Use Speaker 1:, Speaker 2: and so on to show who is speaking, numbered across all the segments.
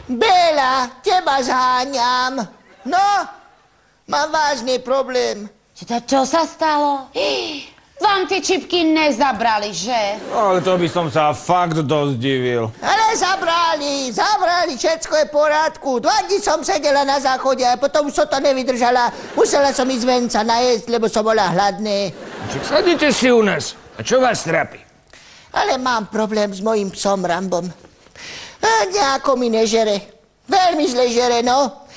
Speaker 1: Béla, teba zháňam. No, mám vážny problém.
Speaker 2: Čo sa stalo? Vám tie čipky nezabrali, že?
Speaker 3: Ale to by som sa fakt dosť divil.
Speaker 1: Ale zabrali, všetko je v poriadku. 2 dní som sedela na záchode a potom som to nevydržala. Musela som ísť ven sa najesť, lebo som bola hladný.
Speaker 4: Sadite si u nás. A čo vás trápi?
Speaker 1: Ale mám problém s mojím psom Rambom. Nejako mi nežere. Veľmi zle žere, no.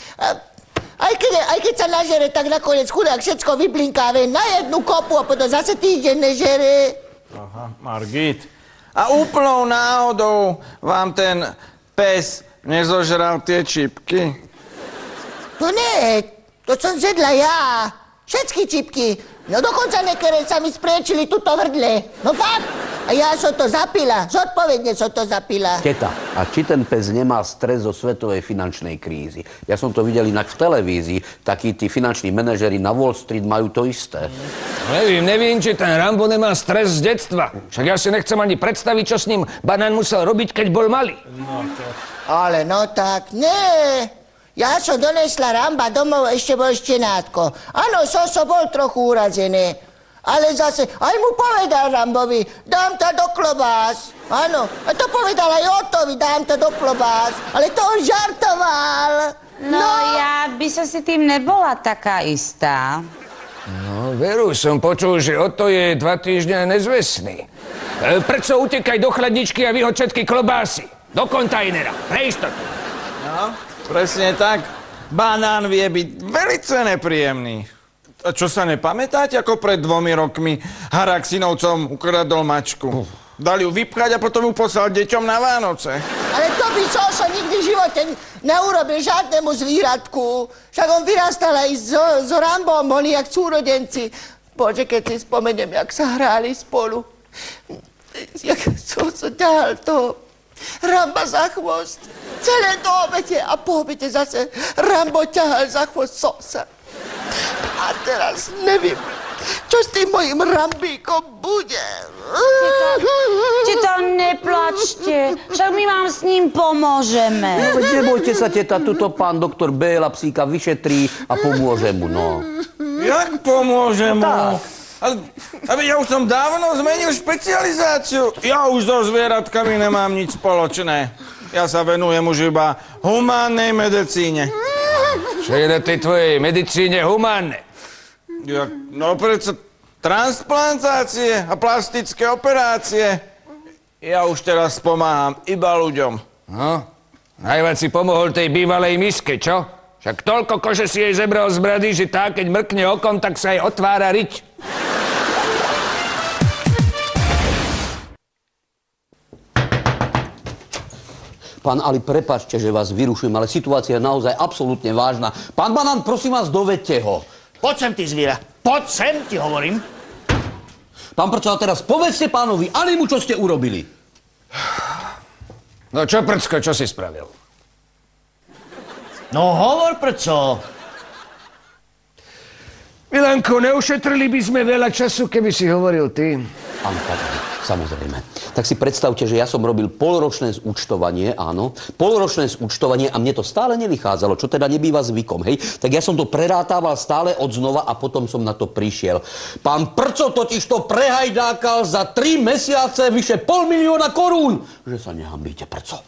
Speaker 1: Aj keď sa nažere, tak nakoniec chudák všetko vyblinká ven na jednu kopu a potom zase týždeň nežere.
Speaker 3: Aha, Margit. A úplnou náhodou vám ten pes nezožral tie čipky?
Speaker 1: To nie, to som zjedla ja. Všetky čipky. No dokonca niektoré sa mi spriečili tuto hrdle. No fakt. A ja som to zapila. Zodpovedne som to zapila.
Speaker 5: Teta, a či ten pes nemá stres zo svetovej finančnej krízy? Ja som to videl inak v televízii. Takí tí finanční manažeri na Wall Street majú to isté.
Speaker 4: Nevím, či ten Rambo nemá stres z detstva. Však ja si nechcem ani predstaviť, čo s ním banán musel robiť, keď bol malý.
Speaker 3: No to...
Speaker 1: Ale no tak, nie. Ja som donesla Ramba domov, ešte bol štenátko. Áno, som bol trochu urazený. Ale zase, aj mu povedal Rambovi, dám to do klobás. Áno, a to povedal aj Otovi, dám to do klobás. Ale to on žartoval.
Speaker 2: No, ja by som si tým nebola taká istá.
Speaker 4: No, veru, som počul, že Oto je 2 týždne nezvestný. Prečo utekaj do chladničky a vyhoď všetky klobásy? Do kontajnera, pre istotu.
Speaker 3: No, presne tak. Banán vie byť velice nepríjemný. A čo sa nepamätáte, ako pred 2 rokmi Harák synovcom ukradol mačku? Dali ju vypchať a potom ju poslal deťom na Vánoce. Ale
Speaker 1: to by som nikdy v živote neurobil žiadnemu zvíratku. Však on vyrastal aj s Rambom, boli jak súrodenci. Bože, keď si spomeniem, jak sa hráli spolu. Jak som ťahal toho Ramba za chvost. Celé do obete a po obete zase Rambo ťahal za chvost sosa. A teraz nevím, čo s tým mojim Rambíkom bude.
Speaker 2: Teta, neplačte, však my vám s ním pomôžeme.
Speaker 5: No, nebojte sa, teta, tuto pán doktor Béla psíka vyšetrí a pomôže mu, no.
Speaker 3: Jak pomôže mu? Ale ja už som dávno zmenil špecializáciu. Ja už so zvieratkami nemám nič spoločné. Ja sa venujem už iba humánnej medicíne.
Speaker 4: Čo je na tej tvojej medicíne humánne?
Speaker 3: No prečo transplantácie a plastické operácie. Ja už teraz pomáham iba ľuďom.
Speaker 4: No, najviac si pomohol tej bývalej miske, čo? Však toľko kože si jej zebral z brady, že tá, keď mrkne okom, tak sa jej otvára riť.
Speaker 5: Pán Ali, prepáčte, že vás vyrušujem, ale situácia je naozaj absolútne vážna. Pán Banán, prosím vás, dovedte ho.
Speaker 6: Poď sem, ty zviera. Poď sem, ti hovorím.
Speaker 5: Pán Prco, a teraz povedzte pánovi Alimu, čo ste urobili.
Speaker 4: No čo, Prcko, čo si spravil?
Speaker 6: No hovor, Prco.
Speaker 4: Milanko, neušetrili by sme veľa času, keby si hovoril ty.
Speaker 5: Áno, samozrejme. Tak si predstavte, že ja som robil polročné zúčtovanie, áno, polročné zúčtovanie a mne to stále nevychádzalo, čo teda nebýva zvykom, hej. Tak ja som to prerátával stále odznova a potom som na to prišiel. Pán Prco totiž to prehajdákal za 3 mesiace vyše 500 000 korún. Že sa nehambíte, Prco.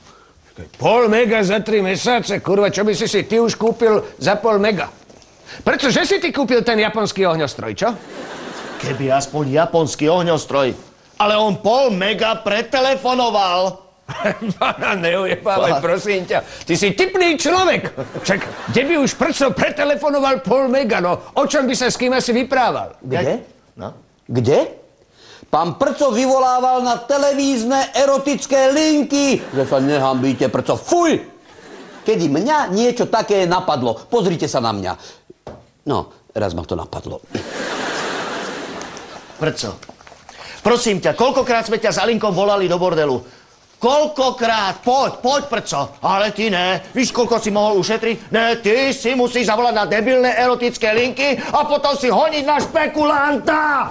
Speaker 4: 0,5 mega za 3 mesiace? Kurva, čo by si ty už kúpil za 0,5 mega? Prečo, že si ty kúpil ten japonský ohňostroj, čo?
Speaker 6: Keby aspoň japonský ohňostroj. Ale on 0,5 mega pretelefonoval.
Speaker 4: Pána, neujebávaj, prosím ťa. Ty si tipný človek. Však, kde by už Prco pretelefonoval 0,5 mega, no? O čom by sa s kým asi vyprával?
Speaker 5: Kde?
Speaker 6: No?
Speaker 5: Kde? Pán Prco vyvolával na televízne erotické linky. Že sa nehambíte, Prco. Fuj! Kedy mňa niečo také napadlo. Pozrite sa na mňa. No, raz ma to napadlo.
Speaker 6: Prco, prosím ťa, koľkokrát sme ťa s Alinkom volali do bordelu? Koľkokrát? Poď, Prco. Ale ty ne. Víš, koľko si mohol ušetriť? Ne, ty si musíš zavolať na debilné erotické linky a potom si honiť na špekulanta.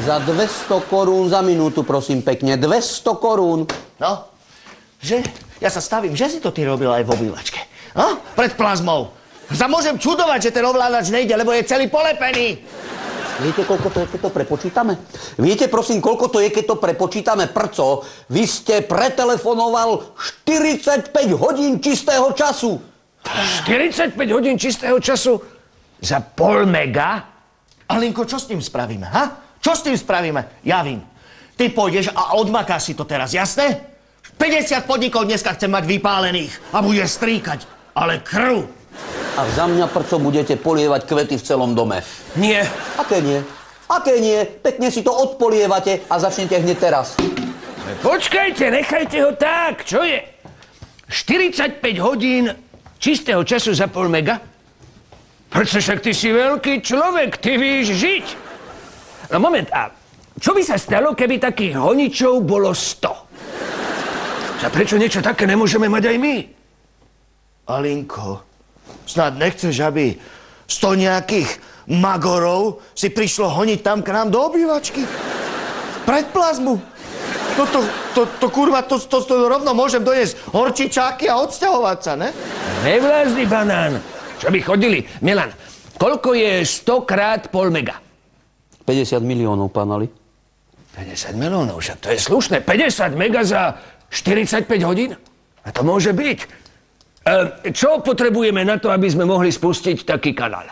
Speaker 5: Za 200 korún za minútu, prosím pekne. 200 korún.
Speaker 6: No, že? Ja sa stavím, že si to ty robila aj v obývačke. Pred plazmou. Sa môžem čudovať, že ten ovládač nejde, lebo je celý polepený.
Speaker 5: Viete, koľko to je, keď to prepočítame? Viete, prosím, koľko to je, keď to prepočítame? Prco, vy ste pretelefonoval 45 hodín čistého času.
Speaker 4: 45 hodín čistého času? Za pol mega?
Speaker 6: Alinko, čo s tým spravíme, ha? Čo s tým spravíme? Ja vím. Ty pôjdeš a odmakáš si to teraz, jasné? 50 podnikov dneska chcem mať vypálených a bude stríkať, ale krv.
Speaker 5: A za mňa, Prco, budete polievať kvety v celom dome.
Speaker 4: Nie.
Speaker 5: Aké nie? Aké nie? Pekne si to odpolievate a začnete hneď teraz.
Speaker 4: Počkajte, nechajte ho tak. Čo je? 45 hodín čistého času za pol mega? Prečo však ty si veľký človek, ty víš žiť. No moment, a čo by sa stalo, keby takých honičov bolo 100? A prečo niečo také nemôžeme mať aj my?
Speaker 6: Alinko, snad nechceš, aby 100 nejakých magorov si prišlo honiť tam k nám do obývačky? Pred plazmu? To kurva, to rovno môžem doniesť horčičáky a odsťahovať sa, ne?
Speaker 4: Nevlázni, banán. Čo by chodili? Milan, koľko je 100 krát pol mega?
Speaker 5: 50 miliónov, pán Ali.
Speaker 4: 50 miliónov, však to je slušné. 50 mega za 45 hodín? A to môže byť. Čo potrebujeme na to, aby sme mohli spustiť taký kanál?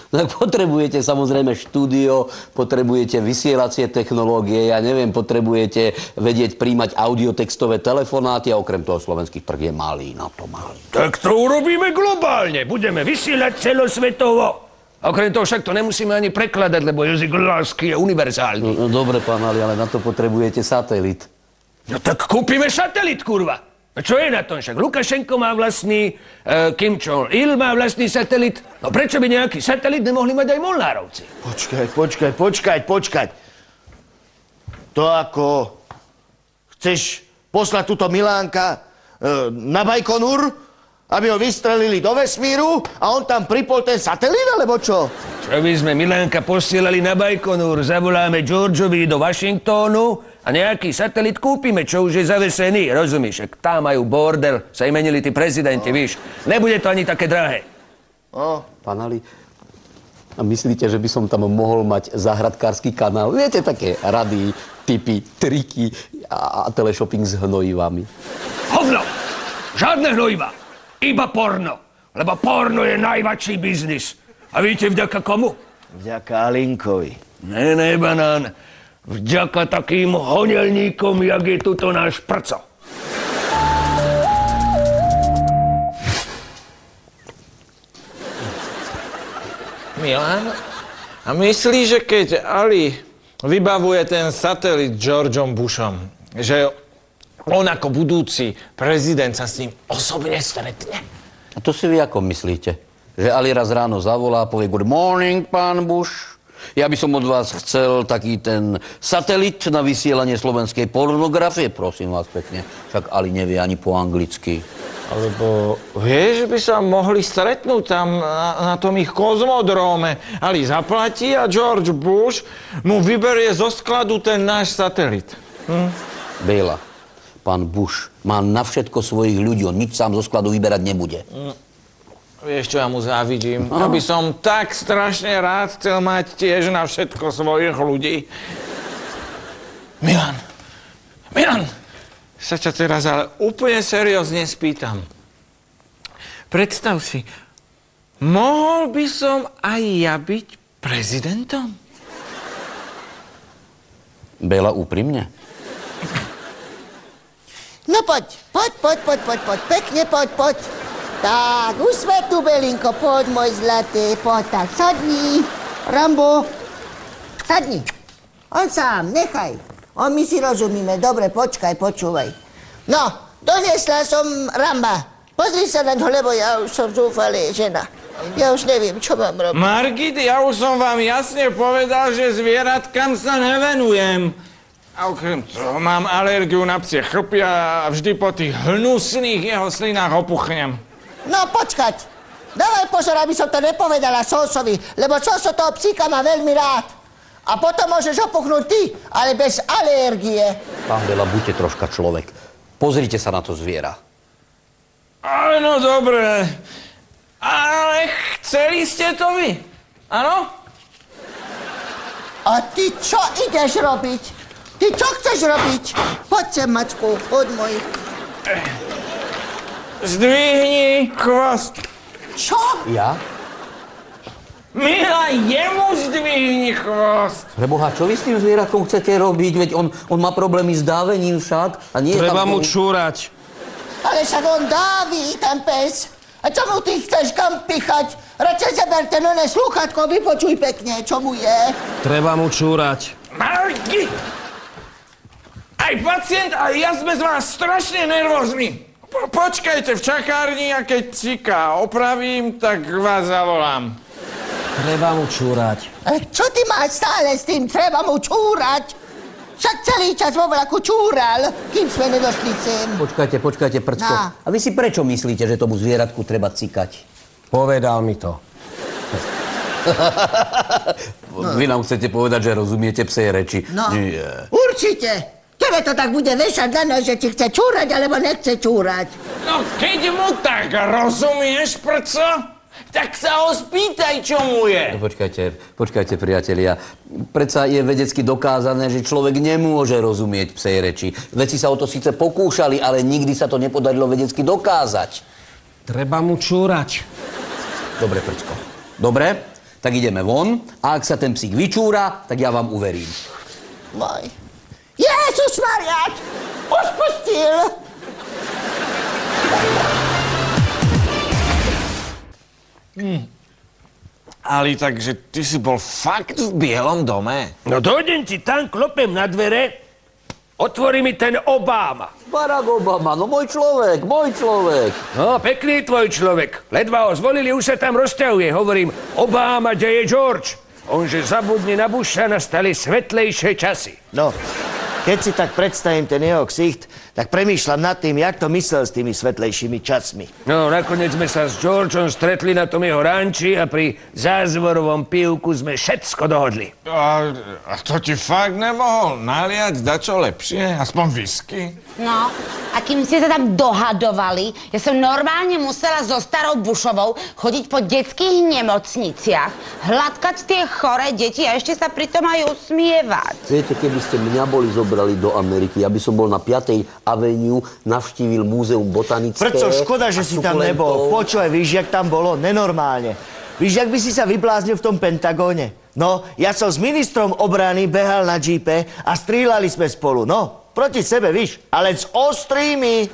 Speaker 5: Tak potrebujete samozrejme štúdio, potrebujete vysielacie technológie, ja neviem, potrebujete vedieť príjmať audiotextové telefonáty a okrem toho slovenský trh je malý, na to malý.
Speaker 4: Tak to urobíme globálne. Budeme vysielať celosvetovo. Okrem toho však to nemusíme ani prekladať, lebo jazyk lásky je univerzálny.
Speaker 5: No, dobre, pán Ali, ale na to potrebujete satelit.
Speaker 4: No tak kúpime satelit, kurva. No čo je na tom však? Lukašenko má vlastný, Kim Jong-il má vlastný satelit. No prečo by nejaký satelit nemohli mať aj Molnárovci?
Speaker 6: Počkaj. To ako... Chceš poslať túto Milánka na Bajkonur, aby ho vystrelili do vesmíru a on tam pripol ten satelit, alebo čo?
Speaker 4: Čo by sme Milánka posielali na Bajkonur? Zavoláme Georgeovi do Washingtonu a nejaký satelit kúpime, čo už je zavesený, rozumieš? Tam majú bordel, sa im menili tí prezidenti, víš. Nebude to ani také drahé.
Speaker 5: Pán Ali, a myslíte, že by som tam mohol mať záhradkársky kanál? Viete, také rady, tipy, triky a teleshopping s hnojivami.
Speaker 4: Hovno! Žiadne hnojiva! Iba porno. Lebo porno je najväčší biznis. A viete vďaka komu?
Speaker 6: Vďaka Alinkovi.
Speaker 4: Ne, banán. Vďaka takým honelníkom, jak je tuto náš Prco.
Speaker 3: Milan, a myslíš, že keď Ali vybavuje ten satelit Georgeom Bushom, že on ako budúci prezident sa s ním osobne stretne?
Speaker 5: A to si vy ako myslíte? Že Ali raz ráno zavolá a povie good morning, pán Bush. Ja by som od vás chcel taký ten satelit na vysielanie slovenskej pornografie, prosím vás pekne. Však Ali nevie ani po anglicky.
Speaker 3: Alebo vieš, že by sa mohli stretnúť tam na tom ich kozmodróme. Ali zaplatí a George Bush mu vyberie zo skladu ten náš satelit.
Speaker 5: Béla, pán Bush má na všetko svojich ľudí, on nič sám zo skladu vyberať nebude.
Speaker 3: Vieš, čo ja mu závidím? Ja by som tak strašne rád chcel mať tiež na všetko svojich ľudí. Milan, sa ťa teraz ale úplne seriózne spýtam. Predstav si, mohol by som aj ja byť prezidentom?
Speaker 5: Béla, úprimne?
Speaker 1: No poď, pekne poď. Tak, už sme tu, Belinko, poď, môj zlatý, poď, tak, sadni. Rambo, sadni. On sám, nechaj. My si rozumíme, dobre, počkaj, počúvaj. No, doniesla som Ramba. Pozri sa na ňo, lebo ja už som zúfalý žena. Ja už neviem, čo mám robiť.
Speaker 3: Margit, ja už som vám jasne povedal, že zvieratkám sa nevenujem. A okrem toho mám alergiu na psie chlpy a vždy po tých hnusných jeho slinách opuchnem.
Speaker 1: No počkať, dávaj pozor, aby som to nepovedala Sosovi, lebo Soso toho psíka má veľmi rád. A potom môžeš opuchnúť ty, ale bez alergie.
Speaker 5: Pán Béla, buďte troška človek. Pozrite sa na to zviera.
Speaker 3: Ale no dobre. Ale chceli ste to vy? Áno?
Speaker 1: A ty čo ideš robiť? Ty čo chceš robiť? Poď sem, Mačku, poď môj.
Speaker 3: Zdvihni chvost.
Speaker 1: Čo?
Speaker 5: Ja?
Speaker 3: Mila, jemu zdvihni chvost.
Speaker 5: Preboha, čo vy s tým zvieratkom chcete robiť? Veď on má problémy s dávením však. A nie
Speaker 4: Treba
Speaker 5: tam...
Speaker 4: mu čúrať.
Speaker 1: Ale však on dáví, ten pes. A čo mu ty chceš kam pichať? Radšej zeberte nové slúchatko, vypočuj pekne, čo mu je.
Speaker 4: Treba mu čúrať.
Speaker 3: Marky! Aj pacient, aj ja sme z vás strašne nervózni. Počkajte v čakárni a keď ciká opravím, tak vás zavolám.
Speaker 4: Treba mu čúrať.
Speaker 1: Ale čo ty máš stále s tým? Treba mu čúrať. Však celý čas vo vlaku čúral, kým sme nedošli sem.
Speaker 5: Počkajte, Prcko.
Speaker 1: No.
Speaker 5: A vy si prečo myslíte, že tomu zvieratku treba cikať?
Speaker 4: Povedal mi to.
Speaker 5: Vy nám chcete povedať, že rozumiete psej reči.
Speaker 1: No,
Speaker 5: Nie.
Speaker 1: určite. Tebe to tak bude vešať na nos, že ti chce čúrať, alebo nechce čúrať.
Speaker 3: No keď mu tak rozumieš, prco, tak sa ho spýtaj, čo mu je.
Speaker 5: Počkajte, priatelia. Predsa je vedecky dokázané, že človek nemôže rozumieť psej reči. Vedci sa o to síce pokúšali, ale nikdy sa to nepodarilo vedecky dokázať.
Speaker 4: Treba mu čúrať.
Speaker 5: Dobre, Prcko. Dobre, tak ideme von. A ak sa ten psík vyčúra, tak ja vám uverím.
Speaker 1: Moj. Ježiš Mariát! Už pustil!
Speaker 3: Ali, takže ty si bol fakt v Bielom dome?
Speaker 4: No dojdem ti tam, klopem na dvere, otvorí mi ten Obama.
Speaker 5: Barack Obama, no môj človek.
Speaker 4: No, pekný tvoj človek. Ledva ho zvolili, už sa tam rozťahuje. Hovorím, Obama, kde je George? Onže zabudni na Busha, nastali svetlejšie časy.
Speaker 6: No, keď si tak predstavím ten jeho ksicht, tak premýšľam nad tým, jak to myslel s tými svetlejšími časmi.
Speaker 4: No, nakoniec sme sa s Georgeom stretli na tom jeho ranči a pri zázvorovom pivku sme všetko dohodli.
Speaker 3: A to ti fakt nemohol naliať dačo lepšie? Aspoň whisky?
Speaker 2: No, a kým ste sa tam dohadovali, ja som normálne musela so starou Bushovou chodiť po detských nemocniciach, hladkať tie choré deti a ešte sa pritom aj usmievať.
Speaker 5: Viete, keby ste mňa boli zobrali do Ameriky, ja by som bol na 5. Avenue, navštívil múzeum botanické.
Speaker 6: Prečo škoda, že si tam nebol. Počúvaj, víš, jak tam bolo? Nenormálne. Víš, jak by si sa vybláznil v tom Pentagóne? No, ja som s ministrom obrany behal na džípe a strieľali sme spolu. No, proti sebe, víš, ale s ostrými.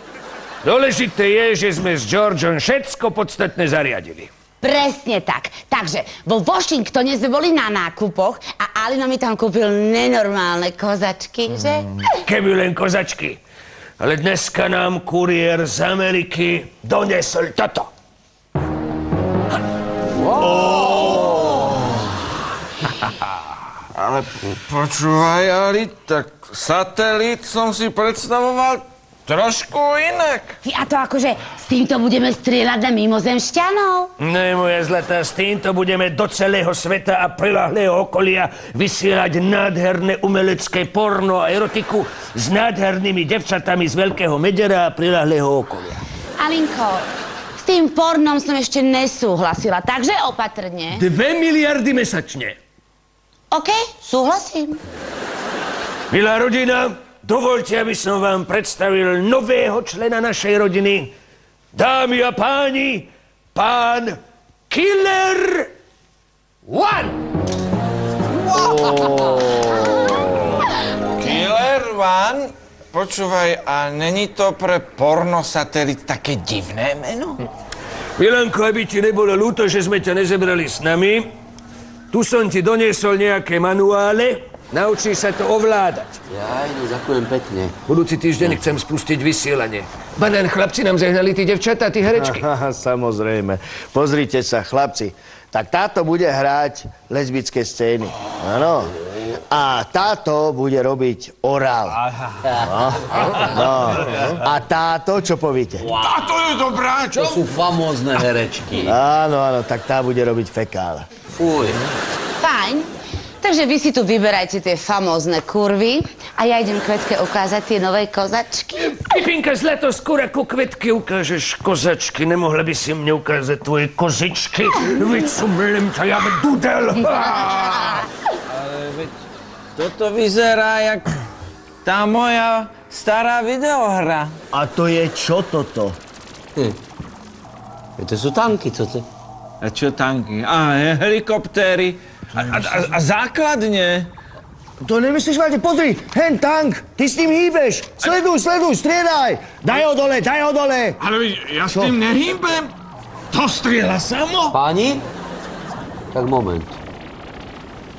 Speaker 4: Dôležité je, že sme s Georgeom všetko podstatné zariadili.
Speaker 2: Presne tak. Takže vo Washingtone sme boli na nákupoch a Alino mi tam kúpil nenormálne kozačky, že?
Speaker 4: Keby len kozačky. Ale dneska nám kuriér z Ameriky donesol toto.
Speaker 3: Ale počúvaj, Ali, tak satelit som si predstavoval trošku inak.
Speaker 2: A to akože s týmto budeme strieľať na mimozemšťanov?
Speaker 4: Ne, moja zlatá, s týmto budeme do celého sveta a prilahlého okolia vysielať nádherné umelecké porno a erotiku s nádhernými devčatami z Veľkého Medera a prilahlého okolia.
Speaker 2: Alinko, s tým pornom som ešte nesúhlasila, takže opatrne.
Speaker 4: 2 miliardy mesačne.
Speaker 2: OK, súhlasím.
Speaker 4: Milá rodina, dovoľte, aby som vám predstavil nového člena našej rodiny. Dámy a páni, pán Killer One!
Speaker 3: Killer One? Počúvaj, a není to pre pornosatelit také divné meno?
Speaker 4: Milanko, aby ti nebolo ľúto, že sme ťa nezebrali s nami, tu som ti doniesol nejaké manuále, naučíš sa to ovládať.
Speaker 5: Jaj, no ďakujem pekne.
Speaker 4: Budúci týždeň chcem spustiť vysielanie. Banán, chlapci nám zahnali tí devčatá, tí herečky.
Speaker 6: Samozrejme. Pozrite sa, chlapci. Tak táto bude hrať lesbické scény. Áno. A táto bude robiť orál. No. A táto, čo povíte?
Speaker 3: Táto je dobrá, čo?
Speaker 5: To sú famózne herečky.
Speaker 6: Áno, tak tá bude robiť fekál.
Speaker 5: Fuj.
Speaker 2: Fajn. Takže vy si tu vyberajte tie famózne kurvy a ja idem Kvetke ukázať tie nové kozačky.
Speaker 4: Pipinka, zlatoskúra, ku kvetky ukážeš kozačky. Nemohla by si mne ukázať tvoje kozičky? Veď som len ťa jak dudel.
Speaker 3: Ale veď toto vyzerá jak tá moja stará videohra.
Speaker 6: A to je čo toto?
Speaker 5: To sú tanky, co to?
Speaker 3: A čo tanky? Helikoptéry. A základne.
Speaker 6: To nemyslíš, Vade, pozri, hen tank, ty s tým hýbeš. Sleduj, striedaj. Daj ho dole.
Speaker 3: Ale ja s tým nehýbem. To strieľa samo.
Speaker 5: Páni? Tak moment.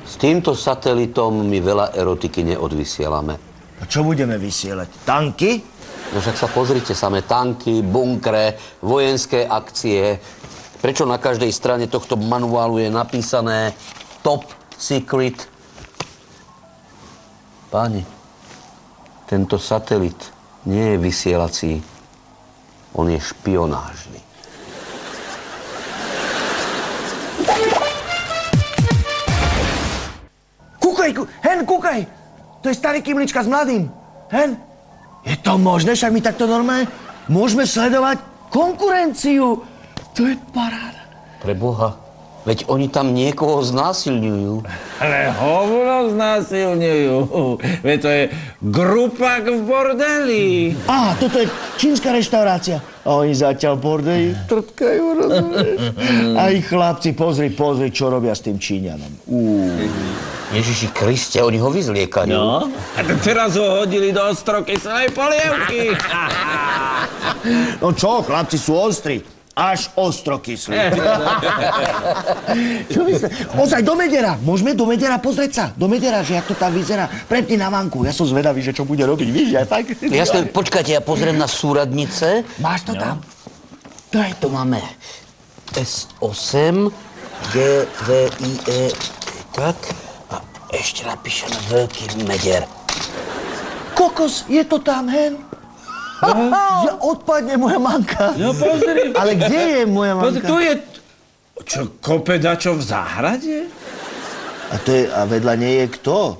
Speaker 5: S týmto satelitom my veľa erotiky neodvysielame.
Speaker 6: A čo budeme vysielať? Tanky?
Speaker 5: No však sa pozrite, samé tanky, bunkre, vojenské akcie. Prečo na každej strane tohto manuálu je napísané Top Secret? Páni, tento satelit nie je vysielací, on je špionážny.
Speaker 6: Kúkaj! To je starý Kymlička s mladým. Hen? Je to možné? Však my takto normálne môžeme sledovať konkurenciu. To je paráda.
Speaker 5: Preboha, veď oni tam niekoho znásilňujú.
Speaker 3: Ale hovno znásilňujú. Veď to je grupak v bordeli.
Speaker 6: Á, toto je čínska reštaurácia. A oni zatiaľ bordeli trtkajú, rozumieš? A ich chlapci, pozri, čo robia s tým Číňanom.
Speaker 5: Ježiši Kriste, oni ho vyzliekajú.
Speaker 3: No, a teraz ho hodili do ostrokyselej polievky.
Speaker 6: No čo, chlapci sú ostri. Až ostrokyslí. Čo myslíš? Ozaj, do Medera. Môžeme do Medera pozrieť sa? Do Medera, že jak to tam vyzerá. Prepni na vanku. Ja som zvedavý, že čo bude robiť. Víš, ja tak?
Speaker 5: Jasne, počkajte, ja pozriem na súradnice.
Speaker 6: Máš to tam?
Speaker 5: Daj, to máme S8, GVIE, tak. A ešte napíšeme Veľký Meder.
Speaker 6: Kokos, je to tam, hen? Že odpadne moja manka.
Speaker 3: No pozri.
Speaker 6: Ale kde je moja manka?
Speaker 3: Pozri, tu je... Čo, kope dačo v záhrade?
Speaker 6: A vedľa nie je kto?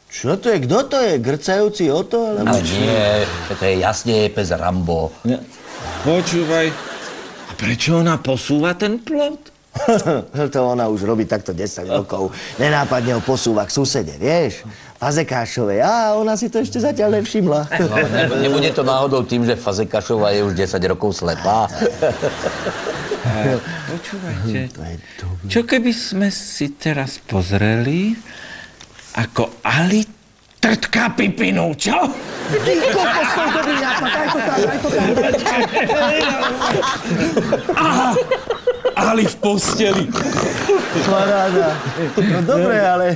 Speaker 6: Čo to je? Kto to je? Grcajúci Oto?
Speaker 5: Ale nie, to je jasne pes Rambo.
Speaker 3: No, počúvaj, a prečo ona posúva ten plot?
Speaker 6: To ona už robí takto 10 rokov. Nenápadne ho posúva k susede, vieš? Fazekášovej. A ona si to ešte zatiaľ nevšimla.
Speaker 5: No, nebude to náhodou tým, že Fazekášová je už 10 rokov slepá.
Speaker 3: Počúvajte, čo keby sme si teraz pozreli, ako Ali trtká Pipinu, čo?
Speaker 6: Ty kokos, to je dobrý nápad, daj to tam.
Speaker 3: Aha, Ali v posteli.
Speaker 6: Paráda. No dobre, ale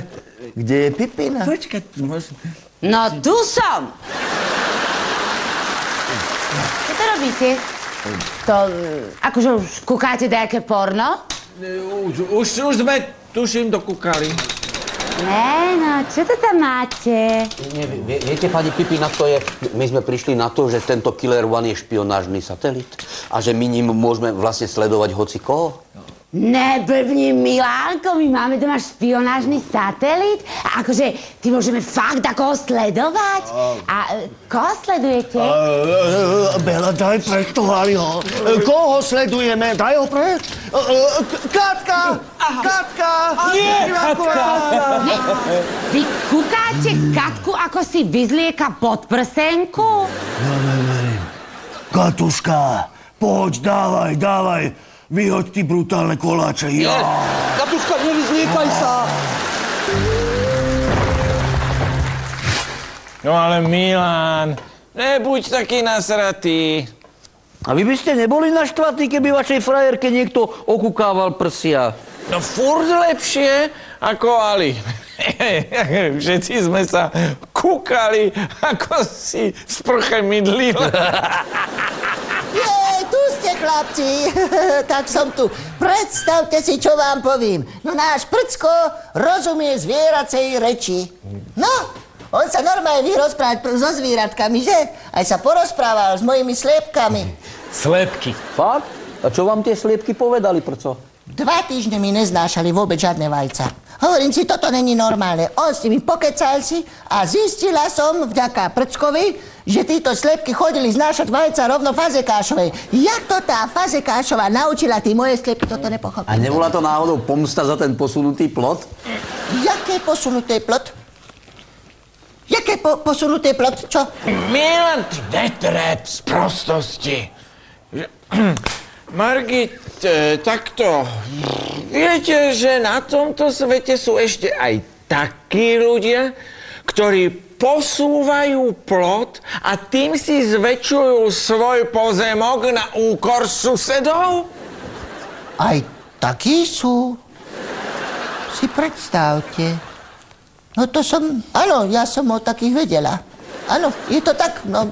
Speaker 6: kde je Pipina?
Speaker 3: Počkaj, môžem...
Speaker 2: No tu som. Čo to robíte? To, akože už kúkáte nejaké porno?
Speaker 3: Už sme, tuším, dokúkali.
Speaker 2: No, čo to tam máte?
Speaker 5: Viete, pani Pipina, to je... My sme prišli na to, že tento Killer One je špionážny satelit a že my ním môžeme vlastne sledovať hocikoho.
Speaker 2: Neblbni, Milánko, my máme doma špionážny satelit. A akože, ty môžeme fakt ako ho sledovať? A koho sledujete?
Speaker 6: Bela, daj preč to, Haliho. Koho sledujeme? Daj ho preč. Katka!
Speaker 3: Nie, Katka!
Speaker 2: Ne, vy kúkáte Katku, ako si vyzlieka pod prsenku?
Speaker 6: Ja neverím. Katuška, poď, dávaj. Vyhoď ty brutálne koláče, ja!
Speaker 5: Katuška, nevyzliekaj sa!
Speaker 3: No ale Milan, nebuď taký nasratý.
Speaker 5: A vy by ste neboli naštvatí, keby vašej frajerke niekto okukával prsia?
Speaker 3: No furt lepšie ako Ali. Všetci sme sa kúkali, ako si v sprche mydlil.
Speaker 1: Tu ste, chlapci. Tak som tu. Predstavte si, čo vám povím. No náš Prcko rozumie zvieracej reči. No, on sa normálne vie rozprávať so zvieratkami, že? Aj sa porozprával s mojimi sliepkami.
Speaker 4: Slepky.
Speaker 5: Fakt? A čo vám tie sliepky povedali, Prco?
Speaker 1: 2 týždne mi neznášali vôbec žiadne vajca. Hovorím si, toto není normálne. On s nimi pokecal si a zistila som vďaka Prckovi, že títo slepky chodili znášať vajca rovno Fazekášovej. Jak to tá Fazekášová naučila tí moje slepky, toto nepochopím.
Speaker 5: A nebola to náhodou pomsta za ten posunutý plot?
Speaker 1: Jaké posunuté plot? Jaké posunuté plot? Čo?
Speaker 3: Milan, ty netrep z prostosti. Margit, takto. Viete, že na tomto svete sú ešte aj takí ľudia, ktorí posúvajú plot a tým si zväčšujú svoj pozemok na úkor susedov?
Speaker 1: Aj takí sú. Si predstavte. No to som... Áno, ja som o takých vedela. Áno, je to tak, no,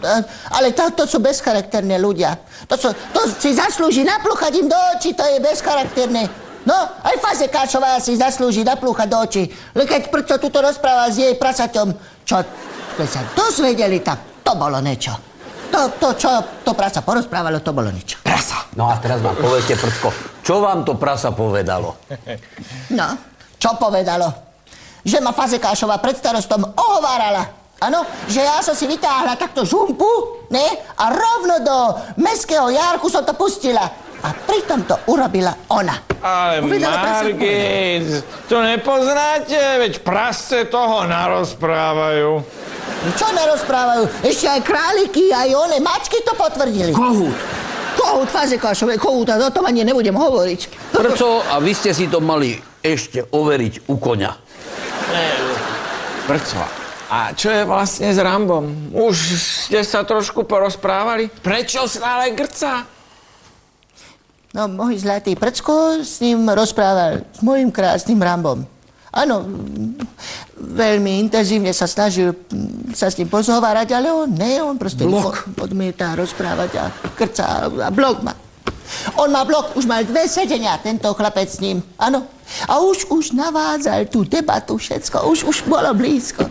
Speaker 1: ale to sú bezcharakterné ľudia. To si zaslúži naplúchať im do očí, to je bezcharakterné. No, aj Fazekášová si zaslúži naplúchať do očí. Ale keď Prco tuto rozpráva s jej prasaťom, čo sme sa dozvedeli, tak to bolo niečo. Čo to prasa porozprávalo, to bolo niečo.
Speaker 5: Prasa. No a teraz vám povedzte, Prcko, čo vám to prasa povedalo?
Speaker 1: No, čo povedalo? Že ma Fazekášová pred starostom ohovárala. Áno, že ja som si vytáhla takto žumpu, ne? A rovno do mestského jarku som to pustila. A pritom to urobila ona.
Speaker 3: Ale Margit, to nepoznáte? Veď prasce toho narozprávajú.
Speaker 1: Čo narozprávajú? Ešte aj králiky, aj one mačky to potvrdili.
Speaker 5: Kohút.
Speaker 1: Kohút Fazekášovej, kohút, a o tom ani nebudem hovoriť.
Speaker 5: Prco, a vy ste si to mali ešte overiť u koňa.
Speaker 3: Prco. A čo je vlastne s Rambom? Už ste sa trošku porozprávali? Prečo stále grcá?
Speaker 1: No, môj zlatý Prcko s ním rozprával, s mojím krásnym Rambom. Áno, veľmi intenzívne sa snažil sa s ním pozhovárať, ale on proste odmieta rozprávať a grcá a blok má. On má blok, už mal 2 sedenia, tento chlapec s ním, áno. A už navádzal tú debatu, všetko, už bolo blízko.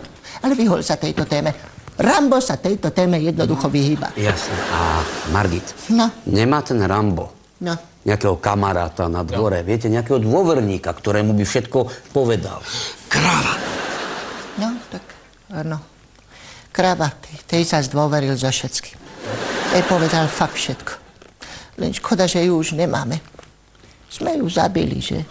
Speaker 1: Ale vyhol sa tejto téme. Rambo sa tejto téme jednoducho vyhýba.
Speaker 5: Jasne. A Margit,
Speaker 1: no.
Speaker 5: Nemá ten Rambo nejakého kamaráta na dvore, viete, nejakého dôverníka, ktorému by všetko povedal? Kráva.
Speaker 1: No, tak áno. Kráva, tej sa zdôveril zo všetkým. Tej povedal fakt všetko. Len škoda, že ju už nemáme. Sme ju zabili, že?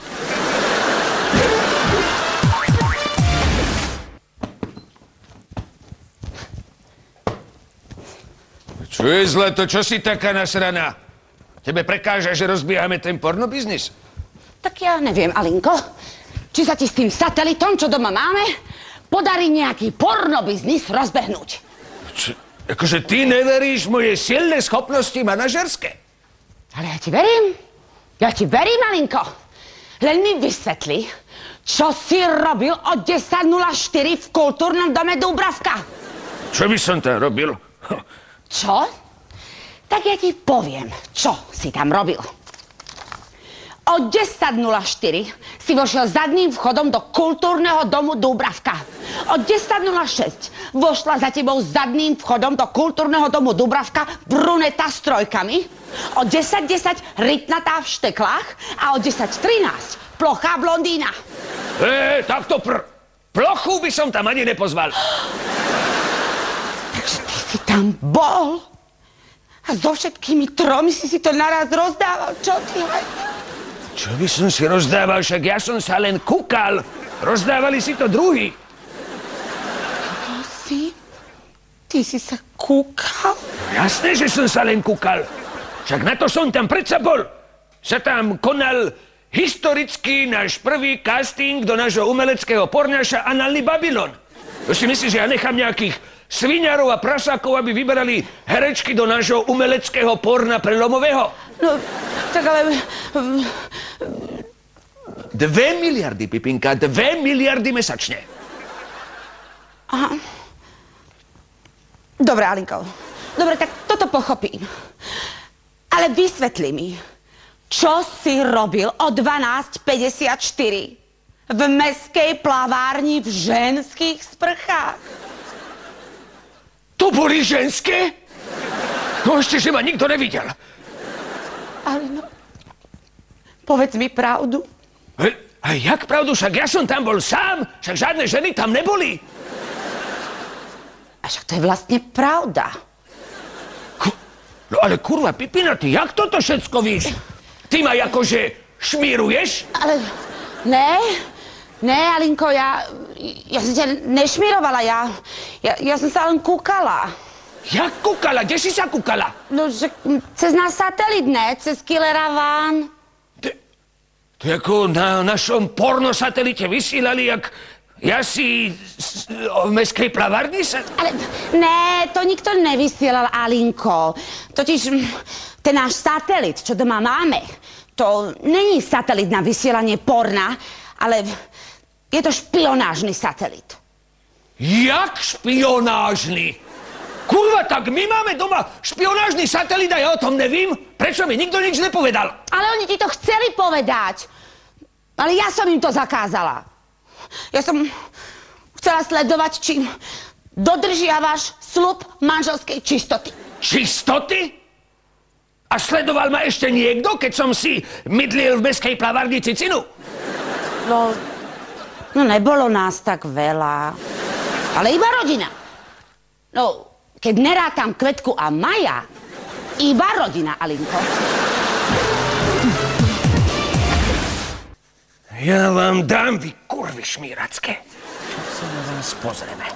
Speaker 4: Čo je zle to, čo si taká nasraná? Tebe prekáža, že rozbiehame ten pornobiznis?
Speaker 2: Tak ja neviem, Alinko. Či sa ti s tým satelitom, čo doma máme, podarí nejaký pornobiznis rozbehnúť.
Speaker 4: Akože ty neveríš moje silné schopnosti manažerské?
Speaker 2: Ale ja ti verím. Ja ti verím, Alinko. Len mi vysvetli, čo si robil o 10:04 v kultúrnom dome Dúbravka.
Speaker 4: Čo by som tam robil?
Speaker 2: Čo? Tak ja ti poviem, čo si tam robil. O 10:04 si vošiel zadným vchodom do kultúrneho domu Dúbravka. O 10:06 vošla za tebou zadným vchodom do kultúrneho domu Dúbravka bruneta s trojkami. O 10:10 rytnatá v šteklách a o 10:13 plochá blondína.
Speaker 4: Takto plochu by som tam ani nepozval.
Speaker 2: Takže ty si tam bol a so všetkými 3 si to naraz rozdával, čo ty?
Speaker 4: Čo by som si rozdával, však ja som sa len kúkal. Rozdávali si to druhý.
Speaker 2: Ty si sa kúkal?
Speaker 4: Jasné, že som sa len kúkal. Však na to som tam predsa bol. Sa tam konal historický náš prvý casting do nášho umeleckého porňaša Analný Babylon. To si myslíš, že ja nechám nejakých sviňarov a prasákov, aby vyberali herečky do nášho umeleckého porna prelomového?
Speaker 2: No, tak ale...
Speaker 4: 2 miliardy, Pipinka, 2 miliardy mesačne.
Speaker 2: Aha. Dobre, Alinko. Dobre, tak toto pochopím. Ale vysvetli mi, čo si robil o 12:54 v mestskej plavárni v ženských sprchách?
Speaker 4: To boli ženské? No ešte, že ma nikto nevidel.
Speaker 2: Ale no... Povedz mi pravdu.
Speaker 4: A jak pravdu? Však ja som tam bol sám. Však žiadne ženy tam neboli.
Speaker 2: A však to je vlastne pravda.
Speaker 4: No ale kurva, Pipina, ty jak toto všetko víš? Ty ma akože šmíruješ?
Speaker 2: Ale ne, Alinko, ja som ťa nešmírovala, ja som sa len kúkala.
Speaker 4: Jak kúkala? Kde si sa kúkala?
Speaker 2: No, že cez náš satelit, ne? Cez Killera Van.
Speaker 4: To ako na našom pornosatelite vysielali, jak ja si v mestskej plavárni sa...
Speaker 2: Ale ne, to nikto nevysielal, Alinko. Totiž ten náš satelit, čo doma máme, to není satelit na vysielanie porna, ale je to špionážny satelit.
Speaker 4: Jak špionážny? Kurva, tak my máme doma špionážny satelit a ja o tom nevím? Prečo mi nikto nič nepovedal?
Speaker 2: Ale oni ti to chceli povedať. Ale ja som im to zakázala. Ja som chcela sledovať, či dodržiavaš sľub manželskej čistoty.
Speaker 4: Čistoty? A sledoval ma ešte niekto, keď som si mydlil v mestskej plavárni cicinu?
Speaker 2: No nebolo nás tak veľa. Ale iba rodina. No, keď nerátam Kvetku a Maja, iba rodina, Alinko.
Speaker 4: Ja vám dám, vy kurvy šmíracké. Čo sa na vás pozrieme?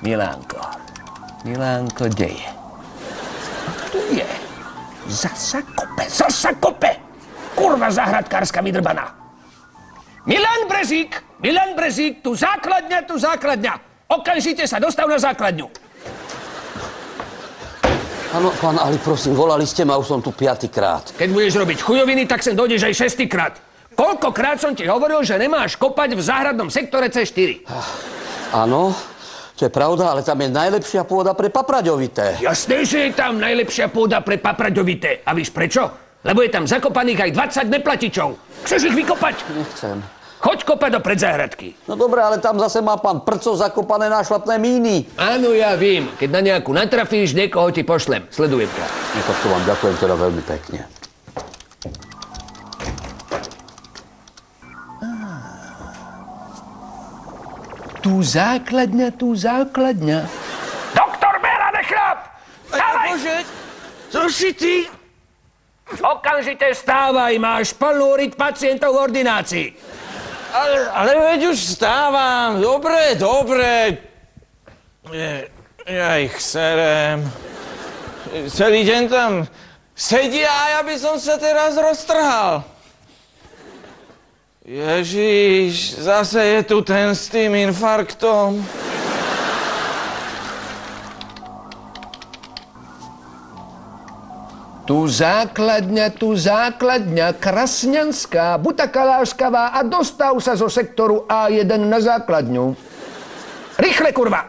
Speaker 4: Milánko, kde je? A tu je. Zasa kope. Kurva zahradkárska vydrbaná. Milan Brezík, tu základňa. Okamžite sa dostav na základňu.
Speaker 5: Áno, pán Ali, prosím, volali ste ma, už som tu 5-krát.
Speaker 4: Keď budeš robiť chujoviny, tak sem dojdeš aj 6-krát. Koľkokrát som ti hovoril, že nemáš kopať v záhradnom sektore C4?
Speaker 5: Áno, to je pravda, ale tam je najlepšia pôda pre papraďovité.
Speaker 4: Jasné, že je tam najlepšia pôda pre papraďovité. A víš prečo? Lebo je tam zakopaných aj 20 neplatičov. Chceš ich vykopať?
Speaker 5: Nechcem.
Speaker 4: Choď kopať do predzáhradky.
Speaker 5: No dobré, ale tam zase má pán Prco zakopané nášlapné míny.
Speaker 4: Áno, ja vím. Keď na nejakú natrafíš, niekoho ti pošlem. Sledujem ťa.
Speaker 5: No tak to vám ďakujem teda veľmi pekne.
Speaker 4: Tu základňa. Doktor Béla, nechlap! Stávaj!
Speaker 3: Bože, čo si ty?
Speaker 4: Okamžite stávaj, máš plnú riť pacientov v ordinácii.
Speaker 3: Ale veď už vstávam. Dobre. Ja ich serem. Celý deň tam sedia a ja by som sa teraz roztrhal. Ježiš, zase je tu ten s tým infarktom.
Speaker 4: Tu základňa, Krasňanská, Butaká Láskavá a dostav sa zo sektoru A1 na základňu. Rýchle, kurva!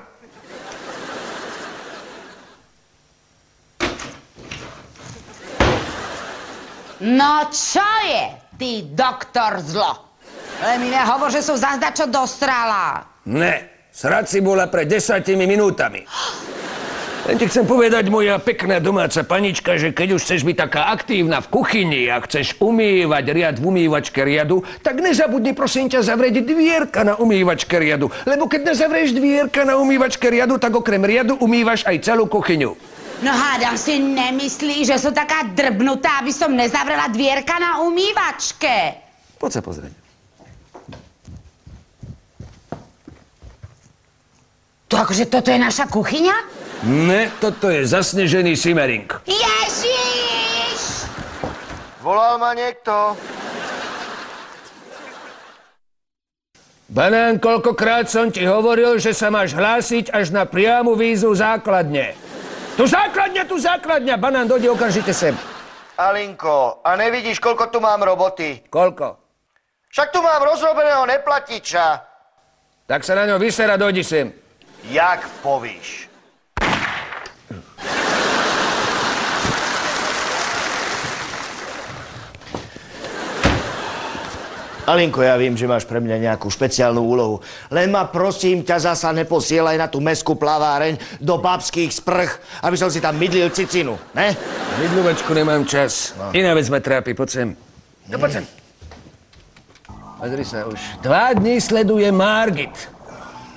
Speaker 2: No čo je, ty doktor zlo? Ale mi nehovor, že som zazdačo dostrala.
Speaker 4: Ne, srad si bola pred 10 minútami. Len ti chcem povedať, moja pekná domáca panička, že keď už chceš byť taká aktívna v kuchyni a chceš umývať riad v umývačke riadu, tak nezabudni, prosím ťa, zavrieť dvierka na umývačke riadu. Lebo keď nezavrieš dvierka na umývačke riadu, tak okrem riadu umývaš aj celú kuchyňu.
Speaker 2: No hádam si nemyslí, že som taká drbnutá, aby som nezavrela dvierka na umývačke.
Speaker 4: Poď sa pozrieť.
Speaker 2: To akože toto je naša kuchyňa?
Speaker 4: Ne, toto je zasnežený Simmering.
Speaker 2: Ježiš!
Speaker 6: Volal ma niekto.
Speaker 4: Banán, koľkokrát som ti hovoril, že sa máš hlásiť až na priamu výzvu základne. Tu základňa! Banán, dojde okamžite sem.
Speaker 6: Alinko, a nevidíš, koľko tu mám roboty?
Speaker 4: Koľko?
Speaker 6: Však tu mám rozrobeného neplatiča.
Speaker 4: Tak sa na ňo vyser a dojdi sem.
Speaker 6: Jak povíš? Alinko, ja viem, že máš pre mňa nejakú špeciálnu úlohu. Len ma prosím ťa zasa neposielaj na tú mestskú plaváreň do babských sprch, aby som si tam mydlil cicinu, ne?
Speaker 4: Mydľovačku nemám čas. No. Iná vec ma trápi, poď sem. No poď sem. Pozri sa, už 2 dní sleduje Margit.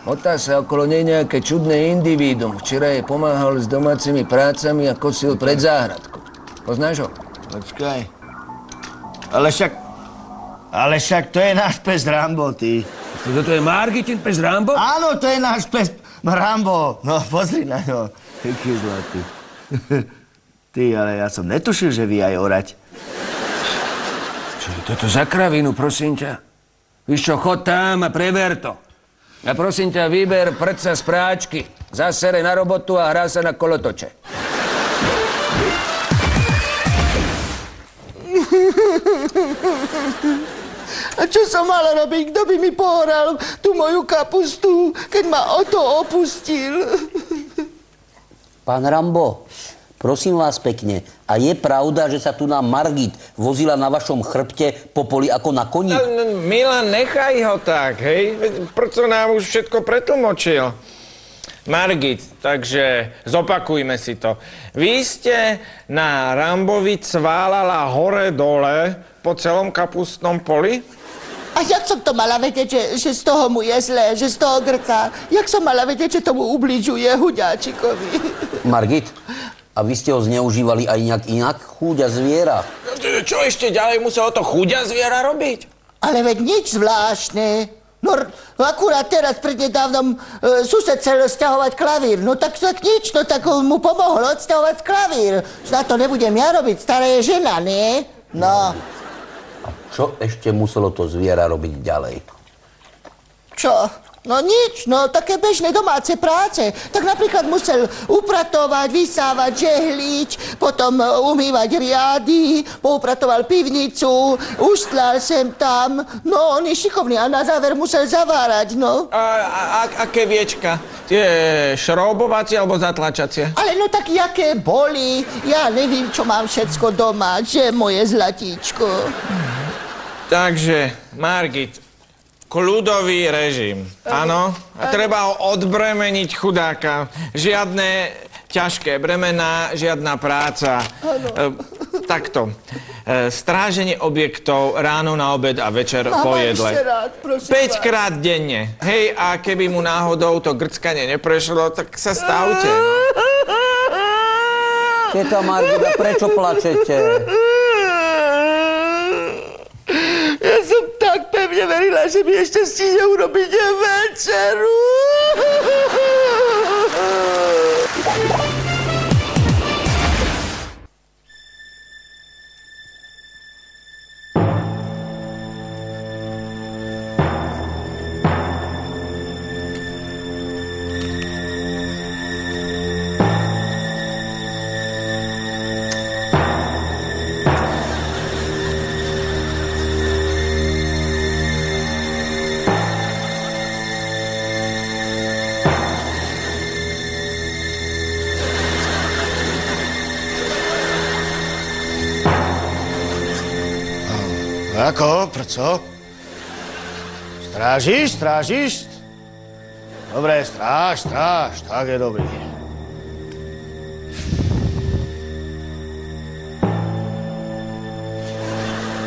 Speaker 4: Motá sa okolo nej nejaké čudné individuum. Včera jej pomáhal s domácimi prácami a kosil pred záhradku. Poznáš ho?
Speaker 6: Počkaj. Ale však to je náš pes Rambo, ty.
Speaker 4: To je Margitin pes Rambo?
Speaker 6: Áno, to je náš pes Rambo. No, pozri na ňo. Jaký zlatý. Ty, ale ja som netušil, že vy aj orať.
Speaker 4: Čo je toto za kravinu, prosím ťa? Víš čo, chod tam a prever to. A prosím ťa, vyber prca z práčky. Zasere na robotu a hrá sa na kolotoče.
Speaker 1: A čo som mala robiť? Kto by mi pohoral tú moju kapustu, keď ma o to opustil?
Speaker 5: Pán Rambo, prosím vás pekne, a je pravda, že sa tu na Margit vozila na vašom chrbte po poli ako na koni?
Speaker 3: Milan, nechaj ho tak, hej? Prečo nám už všetko pretlmočil? Margit, takže zopakujme si to. Vy ste na Rambovi cválala hore-dole po celom kapustnom poli?
Speaker 1: A jak som to mala vedieť, že z toho mu je zlé, že z toho grcá? Jak som mala vedieť, že tomu ubližuje huďáčikovi?
Speaker 5: Margit, a vy ste ho zneužívali aj nejak inak? Chúďa zviera.
Speaker 3: Čo ešte ďalej muselo to chúďa zviera robiť?
Speaker 1: Ale veď nič zvláštne. No, akurát teraz prednedávnom sused chcel sťahovať klavír. No tak nič, no tak mu pomohol odsťahovať klavír. Na to nebudem ja robiť, stará je žena, nie? No.
Speaker 5: A čo ešte muselo to zviera robiť ďalej?
Speaker 1: Čo? No nič, no také bežné domáce práce. Tak napríklad musel upratovať, vysávať, žehliť, potom umývať riady, poupratoval pivnicu, uštlal sem tam. No, on je šikovný a na záver musel zavárať, no.
Speaker 3: A aké viečka? Tie šroubovacie alebo zatlačacie?
Speaker 1: Ale no tak jaké boli? Ja nevím, čo mám všetko doma, že moje zlatíčko.
Speaker 3: Takže, Margit, kľudový režim, áno? A treba ho odbremeniť chudáka. Žiadne ťažké bremená, žiadna práca. Takto. Stráženie objektov ráno, na obed a večer po jedle. 5-krát denne. Hej, a keby mu náhodou to grckanie neprešlo, tak sa stavte.
Speaker 5: Teta Margita, prečo plačete?
Speaker 1: Ja som tak pevne verila, že mi ešte stíne urobiť večeru.
Speaker 6: Ako? Prečo? Strážiš? Dobre, stráž, tak je dobrý.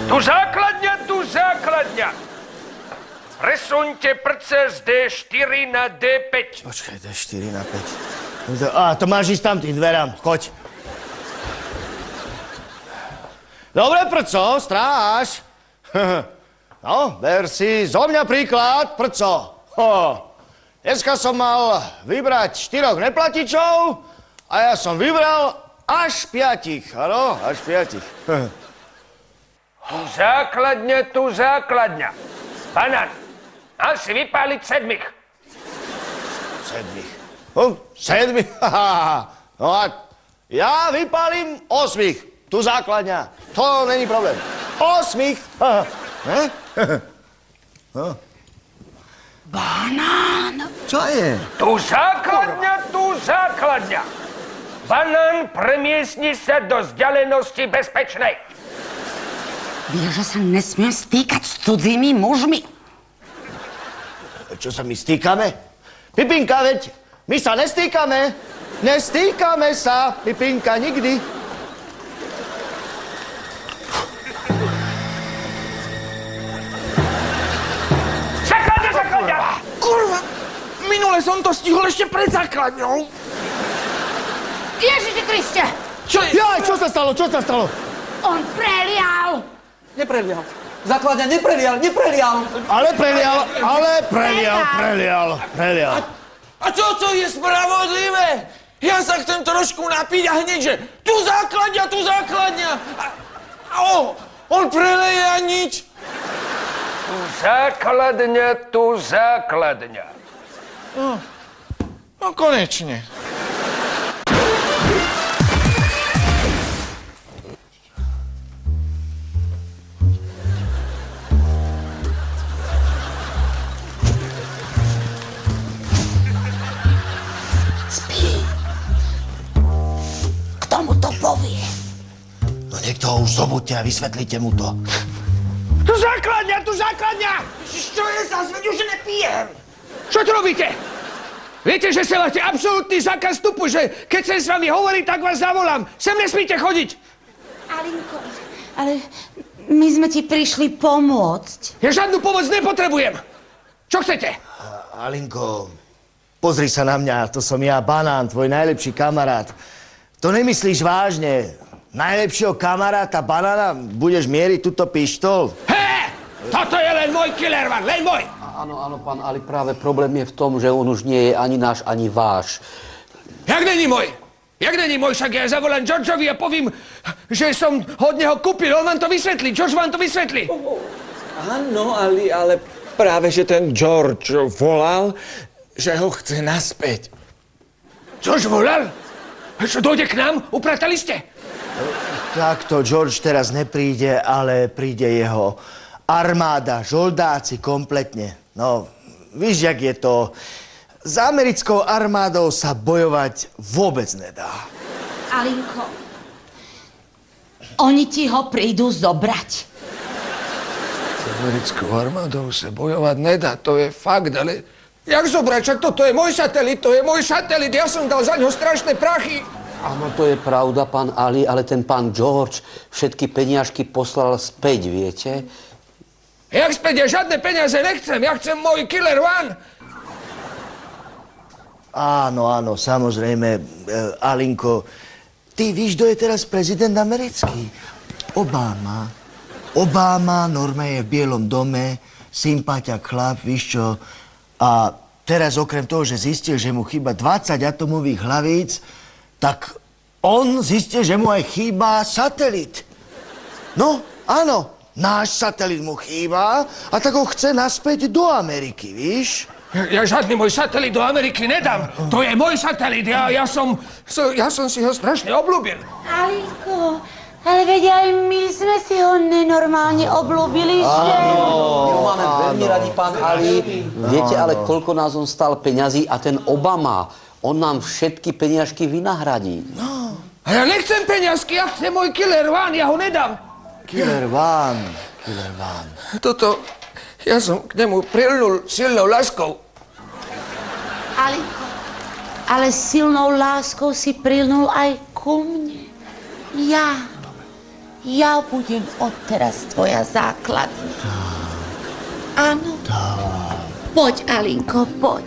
Speaker 4: Tu základňa! Presuňte prce z D4 na D5.
Speaker 6: Počkaj, D4 na 5. To máš ísť tam tým dverám, choď. Dobre, prco, stráž. No, ber si zo mňa príklad, prco. Dneska som mal vybrať 4 neplatičov a ja som vybral až 5. Áno, až 5.
Speaker 4: Tu základňa. Banán, mal si vypáliť 7.
Speaker 6: 7? No a ja vypálim 8. Tu základňa. To není problém. 8.
Speaker 2: Banán.
Speaker 6: Čo je?
Speaker 4: Tu základňa. Banán, premiesni sa do vzdialenosti bezpečnej.
Speaker 2: Vieš, že sa nesmiem stýkať s cudzými mužmi.
Speaker 6: Čo sa my stýkame? Pipinka, veď my sa nestýkame. Nestýkame sa, Pipinka, nikdy.
Speaker 4: Základňa!
Speaker 3: Kurva, minule som to stihol ešte pred základňou.
Speaker 2: Ježiši Kriste!
Speaker 3: Čo je?
Speaker 6: Jaj, čo sa stalo?
Speaker 2: On prelial!
Speaker 5: Neprelial. Základňa neprelial.
Speaker 6: Ale prelial.
Speaker 3: A čo to je spravodlivé? Ja sa chcem trošku napiť a hneď, že tu základňa. On preleje a nič.
Speaker 4: Tu základňa.
Speaker 3: No konečne.
Speaker 6: No niekto ho už zobudte a vysvetlite mu to.
Speaker 4: Tu základňa!
Speaker 3: Čo je zas, veď už nepijem.
Speaker 4: Čo tu robíte? Viete, že sa máte absolútny zákaz vstupu, že keď sem s vami hovorí, tak vás zavolám. Sem nesmíte chodiť.
Speaker 2: Alinko, ale my sme ti prišli pomôcť.
Speaker 4: Ja žiadnu pomoc nepotrebujem. Čo chcete?
Speaker 6: Alinko, pozri sa na mňa, to som ja, Banán, tvoj najlepší kamarát. To nemyslíš vážne? Najlepšieho kamaráta Banána budeš mieriť túto pištol?
Speaker 4: Toto je len môj killer van, len môj!
Speaker 5: Áno, pán Ali, práve problém je v tom, že on už nie je ani náš, ani váš.
Speaker 4: Jak není môj, však ja zavolám Georgeovi a povím, že som od neho kúpil, on vám to vysvetlí, George vám to vysvetlí.
Speaker 3: Áno, ale práve, že ten George volal, že ho chce naspäť.
Speaker 4: George volal? Čo, dojde k nám? Upratali ste?
Speaker 6: Takto George teraz nepríde, ale príde jeho armáda, žoldáci kompletne. No, víš, jak je to. S americkou armádou sa bojovať vôbec nedá.
Speaker 2: Alinko, oni ti ho prídu zobrať.
Speaker 4: S americkou armádou sa bojovať nedá, to je fakt, ale... Jak zobrať? Čak to je môj satelit, ja som dal za ňo strašné prachy.
Speaker 5: Áno, to je pravda, pán Ali, ale ten pán George všetky peniažky poslal späť, viete?
Speaker 4: Jak späť? Ja žiadne peniaze nechcem, ja chcem môj killer van.
Speaker 6: Áno, samozrejme, Alinko. Ty víš, kto je teraz prezident americký? Obama, normálne je v Bielom dome, sympatiak chlap, víš čo? A teraz okrem toho, že zistil, že mu chýba 20 atomových hlavíc, tak on zistil, že mu aj chýba satelit. No, áno, náš satelit mu chýba a tak ho chce naspäť do Ameriky, víš?
Speaker 4: Ja žiadny môj satelit do Ameriky nedám. To je môj satelit, ja som si ho strašne obľúbil.
Speaker 2: Alinko, ale veď aj my sme si ho nenormálne obľúbili, že?
Speaker 5: My ho máme veľmi radi, pán Ali. Viete ale, koľko nás on stal peňazí a ten Obama, on nám všetky peniažky vynahradí.
Speaker 4: No. A ja nechcem peniazky, ja chcem môj killer van, ja ho nedám.
Speaker 6: Killer van.
Speaker 4: Toto, ja som k nemu prilnul silnou láskou.
Speaker 2: Alinko, ale silnou láskou si prilnul aj ku mne. Ja budem odteraz tvoja základňa. Áno. Poď, Alinko, poď.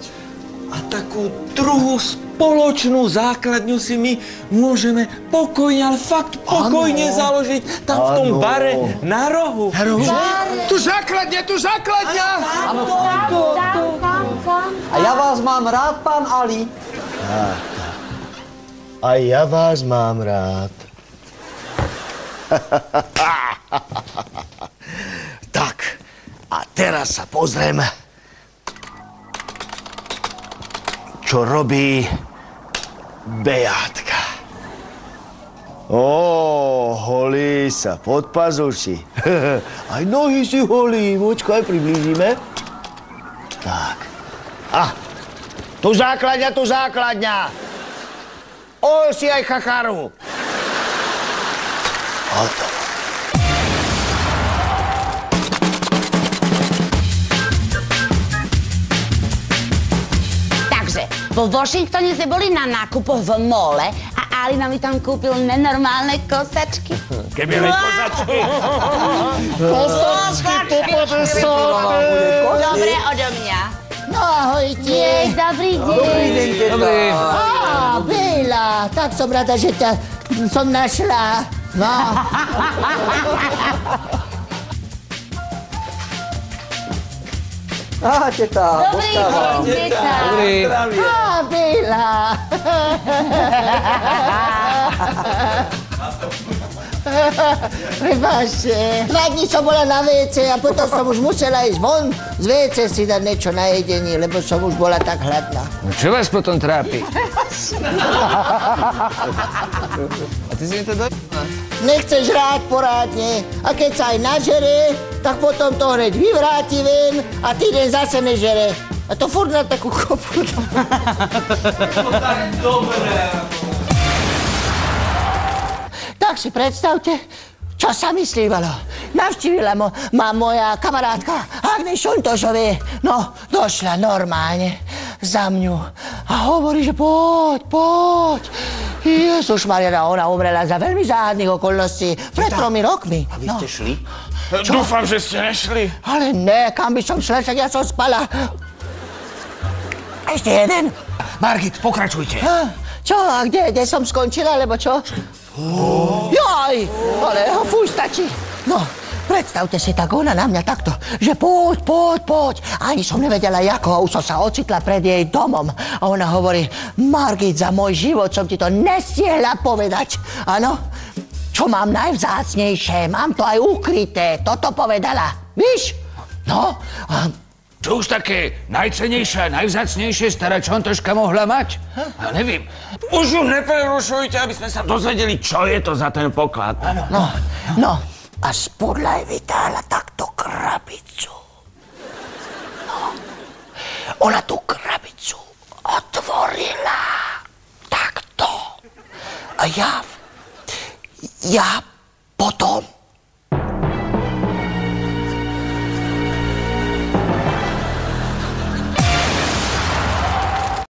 Speaker 3: A takú druhú spoločnú základňu si my môžeme pokojne, ale fakt pokojne založiť tam v tom bare na rohu.
Speaker 4: Tu základňa!
Speaker 5: Áno, a ja vás mám rád, pán Ali.
Speaker 6: A ja vás mám rád. Tak, a teraz sa pozriem, čo robí Beátka. Holí sa pod pazuši. Aj nohy si holí, počkaj, priblížime. Tak. Tu základňa. Si aj chacharu. Hotovo.
Speaker 2: Vo Washingtone sme boli na nákupoch v mole a Alina mi tam kúpil nenormálne kosačky.
Speaker 4: Keby len kosačky.
Speaker 1: Kosačky,
Speaker 2: Dobre odo mňa.
Speaker 1: No ahojte.
Speaker 2: Jej, dobrý deň.
Speaker 4: Dobrý.
Speaker 1: Á, Bela, tak som rada, že ťa som našla. No.
Speaker 5: Á, teta,
Speaker 2: Dobrý deň, teta.
Speaker 1: Á, Bela. Prepáčte. 2 dní som bola na WC a potom som už musela ísť von z WC si dať niečo na jedenie, lebo som už bola tak hladná.
Speaker 4: No čo vás potom trápi?
Speaker 7: A ty si mi to
Speaker 1: Nechce žrať porádne a keď sa aj nažere, tak potom to hneď vyvráti ven a týden zase nežere. A to furt na takú kopu. Tak si predstavte, čo sa mi slívalo. Navštívila ma moja kamarátka Agnes Šuntošovie. No, došla normálne za mňu a hovorí, že poď. Ježišmaria, ona umrela za veľmi záhadných okolností pred 3 rokmi.
Speaker 5: A vy ste šli?
Speaker 3: Dúfam, že ste nešli.
Speaker 1: Ale ne, kam by som šla, však ja som spala. Ešte jeden.
Speaker 4: Margit, pokračujte.
Speaker 1: Čo, a kde som skončila, lebo čo? Jaj, ale fuj, stačí. No, predstavte si, tak ona na mňa takto, že poď. Ani som nevedela, ako, už som sa ocitla pred jej domom. A ona hovorí, Margit, za môj život som ti to nestihla povedať. Áno, čo mám najvzácnejšie, mám to aj ukryté, toto povedala. Víš? No,
Speaker 4: Čo už také najcennejšie a najvzácnejšie stará Čontoška mohla mať? Ja neviem.
Speaker 3: Už ju neprerušujte, aby sme sa dozvedeli, čo je to za ten poklad.
Speaker 1: No, a spodľa jej vytáhla takto krabicu. No, ona tú krabicu otvorila takto. A ja potom